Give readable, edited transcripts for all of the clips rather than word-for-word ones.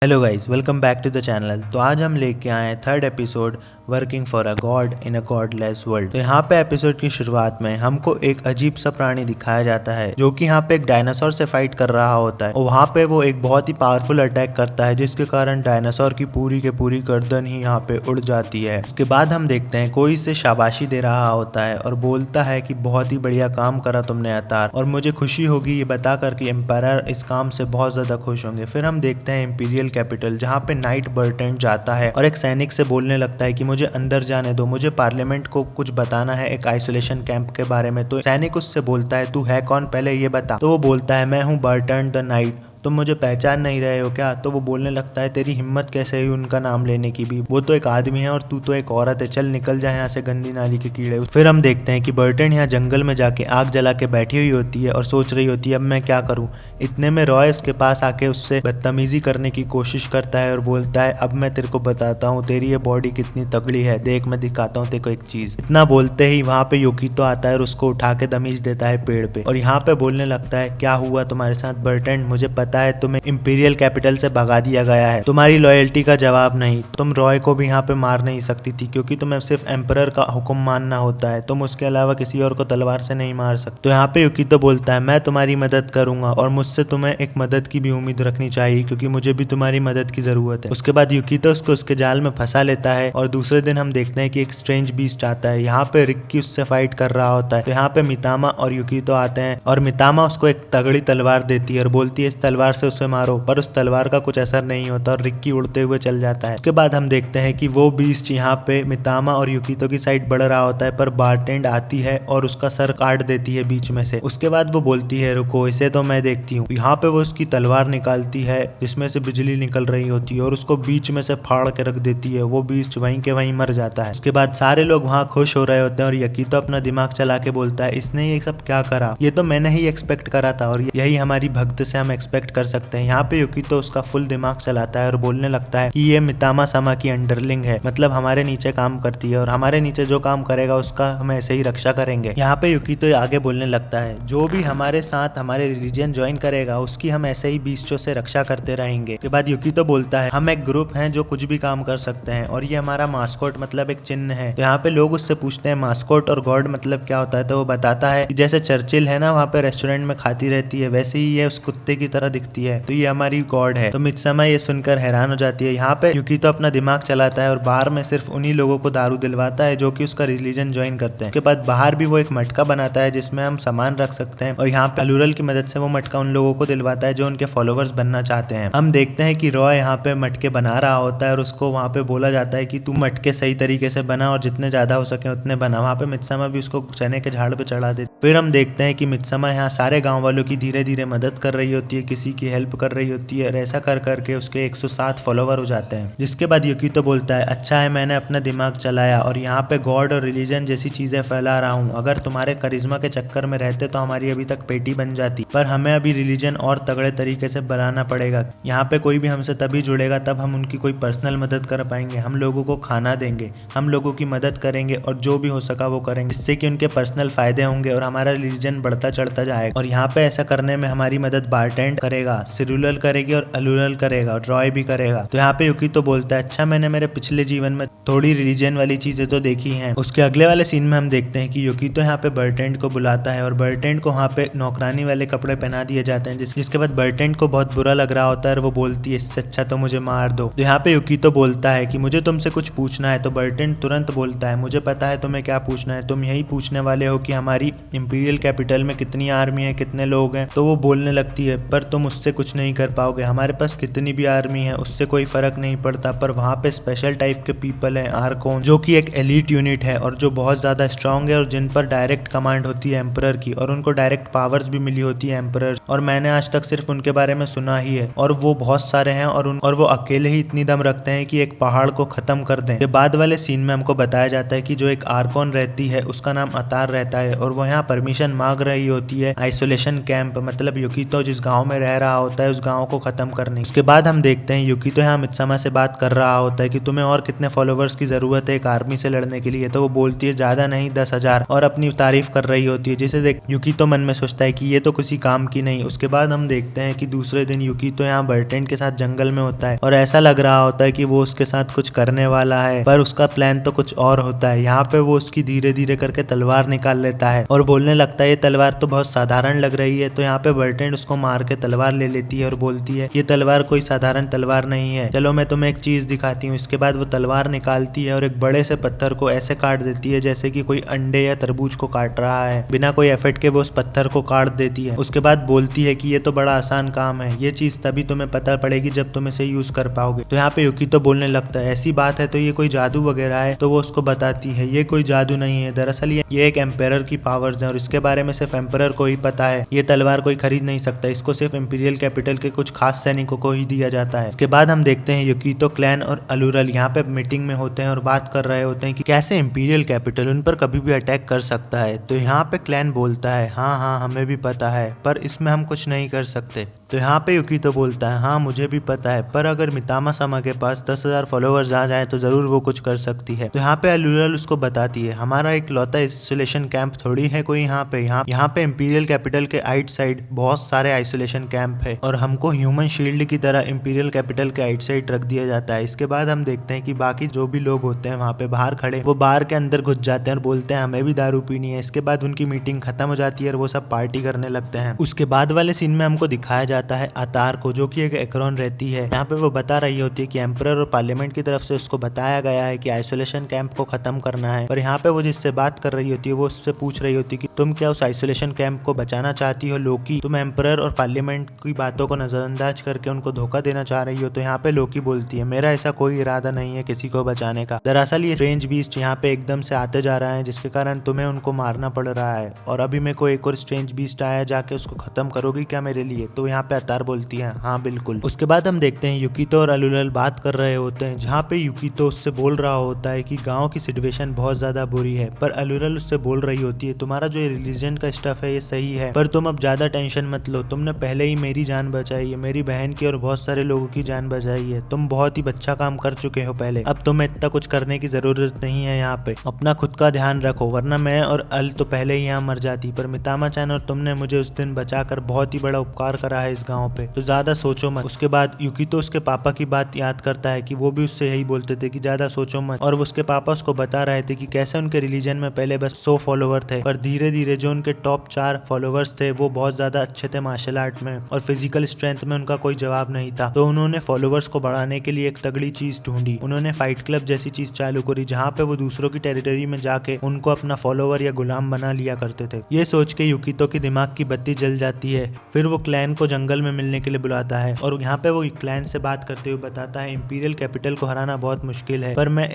Hello guys, welcome back to the channel. तो आज हम लेके आए हैं third episode working for a god in a godless world. तो यहाँ पे एपिसोड की शुरुआत में हमको एक अजीब सा प्राणी दिखाया जाता है जो कि यहाँ पे एक डायनासोर से फाइट कर रहा होता है और वहाँ पे वो एक बहुत ही पावरफुल अटैक करता है जिसके कारण डायनासोर की पूरी गर्दन ही यहाँ पे उड़ जाती है। उसके बाद हम देखते हैं कोई इसे शाबाशी दे रहा होता है और बोलता है कि बहुत ही बढ़िया काम करा तुमने अवतार, और मुझे खुशी होगी ये बता कर कि एम्पायर इस काम से बहुत ज्यादा खुश होंगे। फिर हम देखते हैं इंपीरियल कैपिटल जहाँ पे नाइट बर्टेंट जाता है और एक सैनिक से बोलने लगता है कि मुझे अंदर जाने दो, मुझे पार्लियामेंट को कुछ बताना है एक आइसोलेशन कैंप के बारे में। तो सैनिक उससे बोलता है तू है कौन, पहले ये बता। तो वो बोलता है मैं हूँ बर्टेंट द नाइट, तुम मुझे पहचान नहीं रहे हो क्या। तो वो बोलने लगता है तेरी हिम्मत कैसे हुई उनका नाम लेने की भी, वो तो एक आदमी है और तू तो एक औरत है, चल निकल जाए यहाँ से गंदी नाली के कीड़े। फिर हम देखते हैं कि बर्टन यहाँ जंगल में जाके आग जला के बैठी हुई होती है और सोच रही होती है अब मैं क्या करूँ। इतने में रॉय उसके पास आके उससे बदतमीजी करने की कोशिश करता है और बोलता है अब मैं तेरे को बताता हूँ तेरी ये बॉडी कितनी तगड़ी है, देख मैं दिखाता हूँ तेरे को एक चीज। इतना बोलते ही वहाँ पे युकितो आता है और उसको उठा के दमीज देता है पेड़ पे और यहाँ पे बोलने लगता है क्या हुआ तुम्हारे साथ बर्टन, मुझे पता है तुम्हें इंपीरियल कैपिटल से भगा दिया गया है, तुम्हारी लॉयल्टी का जवाब नहीं, तुम रॉय को भी यहाँ पे मार नहीं सकती थी क्योंकि तुम्हें सिर्फ एम्परर का हुक्म मानना होता है, तुम उसके अलावा किसी और को तलवार से नहीं मार सकते। तो यहाँ पे युकितो बोलता है मैं तुम्हारी मदद करूंगा और मुझसे तुम्हें एक मदद की भी उम्मीद रखनी चाहिए क्योंकि मुझे भी तुम्हारी मदद की जरूरत है। उसके बाद युकितो उसको उसके जाल में फंसा लेता है और दूसरे दिन हम देखते हैं कि एक स्ट्रेंज बीस्ट आता है। यहाँ पे रिक्की उससे फाइट कर रहा होता है। तो यहाँ पे मितामा और युकितो आते हैं और मितामा उसको एक तगड़ी तलवार देती है और बोलती है इस तलवार से उसे मारो, पर उस तलवार का कुछ असर नहीं होता और रिक्की उड़ते हुए चल जाता है। उसके बाद हम देखते हैं कि वो बीस्ट यहाँ पे मितामा और युकितो की साइड बढ़ रहा होता है पर बारटेंड आती है और उसका सर काट देती है बीच में से। उसके बाद वो बोलती है रुको इसे तो मैं देखती हूँ। यहाँ पे वो उसकी तलवार निकालती है जिसमें से बिजली निकल रही होती है और उसको बीच में से फाड़ के रख देती है। वो बीस्ट वहीं के वहीं मर जाता है। उसके बाद सारे लोग वहाँ खुश हो रहे होते हैं और युकितो अपना दिमाग चला के बोलता है इसने ये सब क्या करा, ये तो मैंने ही एक्सपेक्ट करा था और यही हमारी भक्त से हम एक्सपेक्ट कर सकते हैं। यहाँ पे युकितो उसका फुल दिमाग चलाता है और बोलने लगता है कि ये मितामा सामा की अंडरलिंग है, मतलब हमारे नीचे काम करती है और हमारे नीचे जो काम करेगा उसका हम ऐसे ही रक्षा करेंगे। यहाँ पे युकितो आगे बोलने लगता है जो भी हमारे साथ हमारे रिलीजन ज्वाइन करेगा उसकी हम ऐसे ही बीस्टों से रक्षा करते रहेंगे। के बाद युकितो बोलता है हम एक ग्रुप हैं जो कुछ भी काम कर सकते हैं और ये हमारा मास्कोट मतलब एक चिन्ह है। तो यहाँ पे लोग उससे पूछते हैं मास्कोट और गॉड मतलब क्या होता है। तो वो बताता है कि जैसे चर्चिल है ना वहाँ पे रेस्टोरेंट में खाती रहती है वैसे ही ये उस कुत्ते की तरह दिखती है, तो ये हमारी गॉड है। तो मित्समा ये सुनकर हैरान हो जाती है। यहाँ पे युकितो अपना दिमाग चलाता है और बाहर में सिर्फ उन्हीं लोगों को दारू दिलवाता है जो कि उसका रिलीजन ज्वाइन करते हैं। उसके बाद बाहर भी वो एक मटका बनाता है जिसमें हम सामान रख सकते हैं और यहाँ पे अलूरल की मदद से वो मटका उन लोगों को दिलवाता है जो उनके फॉलोवर्स बनना चाहते हैं। हम देखते हैं कि रॉय यहाँ पे मटके बना रहा होता है और उसको वहाँ पे बोला जाता है कि तू मटके सही तरीके से बना और जितने ज्यादा हो सके उतने बना। वहाँ पे मित्समा भी उसको चने के झाड़ पे चढ़ा देती। फिर हम देखते हैं कि मित्समा यहाँ सारे गाँव वालों की धीरे धीरे मदद कर रही होती है, किसी की हेल्प कर रही होती है और ऐसा कर करके उसके 107 फॉलोवर हो जाते हैं। जिसके बाद युकितो बोलता है अच्छा है मैंने अपना दिमाग चलाया और यहाँ पे गॉड और रिलीजन जैसी चीजें फैला रहा हूँ, अगर तुम्हारे करिश्मा के चक्कर में रहते तो हमारी अभी तक पेटी बन जाती, पर हमें अभी रिलीजन और तगड़े तरीके से बनाना पड़ेगा। यहाँ पे कोई भी हमसे तभी जुड़ेगा तब हम उनकी कोई पर्सनल मदद कर पाएंगे, हम लोगों को खाना देंगे, हम लोगों की मदद करेंगे और जो भी हो सका वो करेंगे जिससे कि उनके पर्सनल फायदे होंगे और हमारा रिलीजन बढ़ता चढ़ता जाएगा। और यहाँ पे ऐसा करने में हमारी मदद बारटेंड करेगा, सिरुलल करेगी और अलूरल करेगा और रॉय भी करेगा। तो यहाँ पे युकितो बोलता है अच्छा मैंने मेरे पिछले जीवन में थोड़ी रिलीजन वाली चीजें तो देखी हैं। उसके अगले वाले सीन में हम देखते हैं कि युकितो यहाँ पे बर्टेंड को बुलाता है और बर्टेंड को वहाँ पे नौकरानी वाले कपड़े पहना दिए जाते हैं जिसके बाद बर्टेंड को बहुत बुरा लग रहा होता है और वो बोलती है इससे अच्छा तो मुझे मार दो। तो यहाँ पे युकितो बोलता है कि मुझे तुमसे कुछ पूछना है। तो बर्टेंड तुरंत बोलता है मुझे पता है तुम्हें क्या पूछना है, तुम यही पूछने वाले हो कि हमारी इंपीरियल कैपिटल में कितनी आर्मी है, कितने लोग हैं। तो वो बोलने लगती है पर तुम उससे कुछ नहीं कर पाओगे, हमारे पास कितनी भी आर्मी है उससे कोई फर्क नहीं पड़ता, पर वहाँ पे स्पेशल टाइप के पीपल हैं आर्कोन जो कि एक एलीट यूनिट है और जो बहुत ज्यादा स्ट्रांग है और जिन पर डायरेक्ट कमांड होती है एम्परर की और उनको डायरेक्ट पावर्स भी मिली होती है एम्परर, और मैंने आज तक सिर्फ उनके बारे में सुना ही है और वो बहुत सारे हैं और वो अकेले ही इतनी दम रखते हैं कि एक पहाड़ को खत्म कर दें। बाद वाले सीन में हमको बताया जाता है कि जो एक आर्कोन रहती है उसका नाम अतार रहता है और वो यहाँ परमिशन मांग रही होती है आइसोलेशन कैंप, मतलब युकितो जिस गांव में रह कह रहा होता है उस गांव को खत्म करने। उसके बाद हम देखते हैं यूकितो यहाँ मित्समा से बात कर रहा होता है कि तुम्हें और कितने फॉलोवर्स की जरूरत है एक आर्मी से लड़ने के लिए। तो वो बोलती है ज्यादा नहीं 10,000 और अपनी तारीफ कर रही होती है, जिसे देख यूकितो मन में सोचता है कि ये तो किसी काम की नहीं। उसके बाद हम देखते हैं कि दूसरे दिन यूकितो यहाँ बर्टेन के साथ जंगल में होता है और ऐसा लग रहा होता है कि वो उसके साथ कुछ करने वाला है, पर उसका प्लान तो कुछ और होता है। यहाँ पे वो उसकी धीरे धीरे करके तलवार निकाल लेता है और बोलने लगता है ये तलवार तो बहुत साधारण लग रही है। तो यहाँ पे बर्टेन उसको मार के तलवार ले लेती है और बोलती है ये तलवार कोई साधारण तलवार नहीं है, चलो मैं तुम्हें एक चीज दिखाती हूँ। इसके बाद वो तलवार निकालती है और एक बड़े से पत्थर को ऐसे काट देती है जैसे कि कोई अंडे या तरबूज को काट रहा है। बिना कोई एफर्ट के वो उस पत्थर को काट देती है। उसके बाद बोलती है कि ये तो बड़ा आसान काम है, ये चीज तभी तुम्हें पता पड़ेगी जब तुम इसे यूज कर पाओगे। तो यहाँ पे यूकितो बोलने लगता है ऐसी बात है तो ये कोई जादू वगैरह है। तो वो उसको बताती है ये कोई जादू नहीं है, दरअसल ये एक एम्पेरर की पावर्स है और इसके बारे में सिर्फ एम्पेरर को ही पता है। ये तलवार कोई खरीद नहीं सकता, इसको सिर्फ इंपीरियल कैपिटल के कुछ खास सैनिकों को ही दिया जाता है। इसके बाद हम देखते हैं यूकितो, क्लैन और अलूरल यहाँ पे मीटिंग में होते हैं और बात कर रहे होते हैं कि कैसे इंपीरियल कैपिटल उन पर कभी भी अटैक कर सकता है। तो यहाँ पे क्लैन बोलता है हाँ हमें भी पता है, पर इसमें हम कुछ नहीं कर सकते। तो यहाँ पे यूकितो बोलता है हाँ मुझे भी पता है, पर अगर मितामा समा के पास 10,000 फॉलोअर्स आ जाए तो जरूर वो कुछ कर सकती है। तो यहाँ पे अलूरल उसको बताती है हमारा एक लौता आइसोलेशन कैंप थोड़ी है कोई यहाँ पे इंपीरियल कैपिटल के आइट साइड बहुत सारे आइसोलेशन कैंप है और हमको ह्यूमन शील्ड की तरह इंपीरियल कैपिटल के आइट साइड रख दिया जाता है। इसके बाद हम देखते हैं कि बाकी जो भी लोग होते हैं वहाँ पे बाहर खड़े, वो बार के अंदर घुस जाते हैं और बोलते हैं हमें भी दारू पीनी है। इसके बाद उनकी मीटिंग खत्म हो जाती है और वो सब पार्टी करने लगते हैं। उसके बाद वाले सीन में हमको दिखाया जाता है अतार को, जो कि एक एक्रोन रहती है। यहाँ पे वो बता रही होती है कि एम्परर और पार्लियामेंट की तरफ से उसको बताया गया है कि आइसोलेशन कैंप को खत्म करना है। पर यहाँ पे वो जिससे बात कर रही होती है वो उससे पूछ रही होती है कि तुम क्या उस आइसोलेशन कैंप को बचाना चाहती हो लोकी? तुम एम्परर और पार्लियामेंट की बातों को नजरअंदाज करके उनको धोखा देना चाह रही हो? तो यहाँ पे लोकी बोलती है मेरा ऐसा कोई इरादा नहीं है किसी को बचाने का, दरअसल ये स्ट्रेंज बीस्ट यहाँ पे एकदम से आते जा रहा है जिसके कारण तुम्हें उनको मारना पड़ रहा है और अभी मेरे को एक और स्ट्रेंज बीस्ट आया, जाके उसको खत्म करोगी क्या मेरे लिए? तो यहाँ पे अतार बोलती है हाँ बिल्कुल। उसके बाद हम देखते हैं यूकितो और अलूरल बात कर रहे होते हैं, जहाँ पे यूकितो उससे बोल रहा होता है कि गाँव की सिचुएशन बहुत ज्यादा बुरी है, पर अलूरल उससे बोल रही होती है तुम्हारा जो रिलीजन का स्टफ है ये सही है, पर तुम अब ज्यादा टेंशन मत लो, तुमने पहले ही मेरी जान बचाई है, मेरी बहन की और बहुत सारे लोगों की जान बचाई है, तुम बहुत ही अच्छा काम कर चुके हो पहले, अब तुम्हें इतना कुछ करने की जरूरत नहीं है। यहाँ पे अपना खुद का ध्यान रखो, वरना मैं और अल तो पहले ही यहाँ मर जाती, पर मितामा चैन और तुमने मुझे उस दिन बचाकर बहुत ही बड़ा उपकार करा है इस गाँव पे, तो ज्यादा सोचो मत। उसके बाद यूकितो उसके पापा की बात याद करता है कि वो भी उससे यही बोलते थे कि ज्यादा सोचो मत, और उसके पापा उसको बता रहे थे कि कैसे उनके रिलीजन में पहले बस 100 फॉलोवर थे, पर धीरे धीरे जो उनके टॉप 4 फॉलोवर्स थे वो बहुत ज्यादा अच्छे थे मार्शल आर्ट में और फिजिकल स्ट्रेंथ में उनका कोई जवाब नहीं था। तो उन्होंने फॉलोवर्स को बढ़ाने के लिए एक तगड़ी चीज ढूंढी, उन्होंने फाइट क्लब जैसी चीज चालू करी जहाँ पे वो दूसरों की टेरिटरी में जाके उनको अपना फॉलोवर या गुलाम बना लिया करते थे। ये सोच के यूकितो की दिमाग की बत्ती जल जाती है। फिर वो क्लैन को जंगल में मिलने के लिए बुलाता है और यहाँ पे वो क्लैन से बात करते हुए बताता है इंपीरियल कैपिटल को हराना बहुत मुश्किल है, पर मैं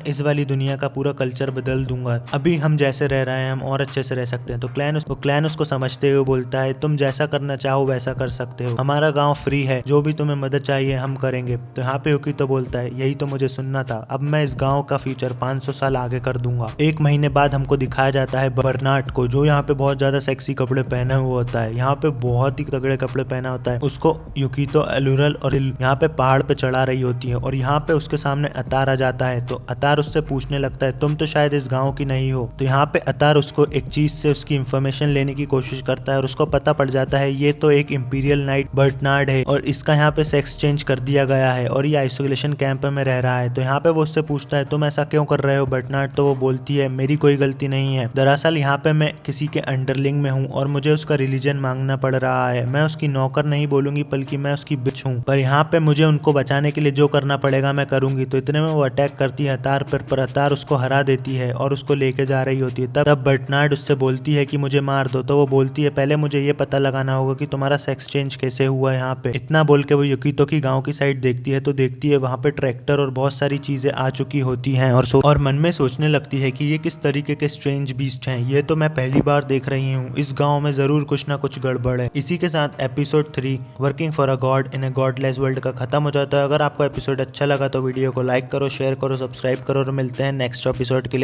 इस वाली दुनिया का पूरा कल्चर बदल दूंगा, अभी हम जैसे रह रहे हैं हम और अच्छे से रह सकते हैं। तो क्लैन उसको समझते हुए बोलता है तुम जैसा करना चाहो वैसा कर सकते हो, हमारा गाँव फ्री है, जो भी तुम्हें मदद चाहिए हम करेंगे। तो यहाँ पे यूकितो बोलता है यही तो मुझे सुनना था, अब मैं इस गाँव का फ्यूचर 500 साल आगे कर दूंगा। एक महीने बाद हमको दिखाया जाता है बर्नार्ड को, जो यहाँ पे बहुत ज्यादा सेक्सी कपड़े पहने हुए होता है, यहाँ पे बहुत ही तगड़े कपड़े पहना होता है। उसको यूकितो, अलूरल और यहाँ पे पहाड़ पे चढ़ा रही होती है और यहाँ पे उसके सामने अतार आ जाता है। तो अतार उससे पूछने लगता है तुम तो शायद इस गाँव की नहीं हो। तो यहाँ पे अतार उसको एक चीज से उसकी इंफॉर्मेशन लेने की कोशिश करता है और उसको पता पड़ जाता है ये तो एक इंपीरियल नाइट बर्नार्ड है और इसका यहाँ पे सेक्स चेंज कर दिया गया है और ये आइसोलेशन कैंप में रह रहा है। तो यहाँ पे वो उससे पूछता है तुम ऐसा क्यों कर रहे हो बर्नार्ड? तो वो बोलती है मेरी कोई गलती नहीं है, दरअसल यहाँ पे मैं किसी के अंडरलिंग में हूँ और मुझे उसका रिलीजन मांगना पड़ रहा है, मैं उसकी नौकर नहीं बोलूंगी बल्कि मैं उसकी बिच हूँ, पर यहाँ पे मुझे उनको बचाने के लिए जो करना पड़ेगा मैं करूंगी। तो इतने में वो अटैक करती है अतार पर अतार उसको हरा देती है और उसको लेके जा रही होती है। तब बर्नार्ड उससे बोलती है कि मुझे मार दो। तो वो बोलती है पहले मुझे ये पता लगाना होगा कि तुम्हारा सेक्स चेंज कैसे हुआ है यहाँ पे। इतना बोल के वो यूकितो की गाँव की साइड देखती है तो देखती है वहाँ पे ट्रैक्टर और बहुत सारी चीजें आ चुकी होती हैं और मन में सोचने लगती है कि ये किस तरीके के स्ट्रेंज बीस्ट हैं, ये तो मैं पहली बार देख रही हूँ, इस गाँव में जरूर कुछ ना कुछ गड़बड़ है। इसी के साथ episode 3 working for a god in a godless world का खत्म हो जाता है। अगर आपको एपिसोड अच्छा लगा तो वीडियो को लाइक करो, शेयर करो, सब्सक्राइब करो और मिलते हैं नेक्स्ट एपिसोड के लिए।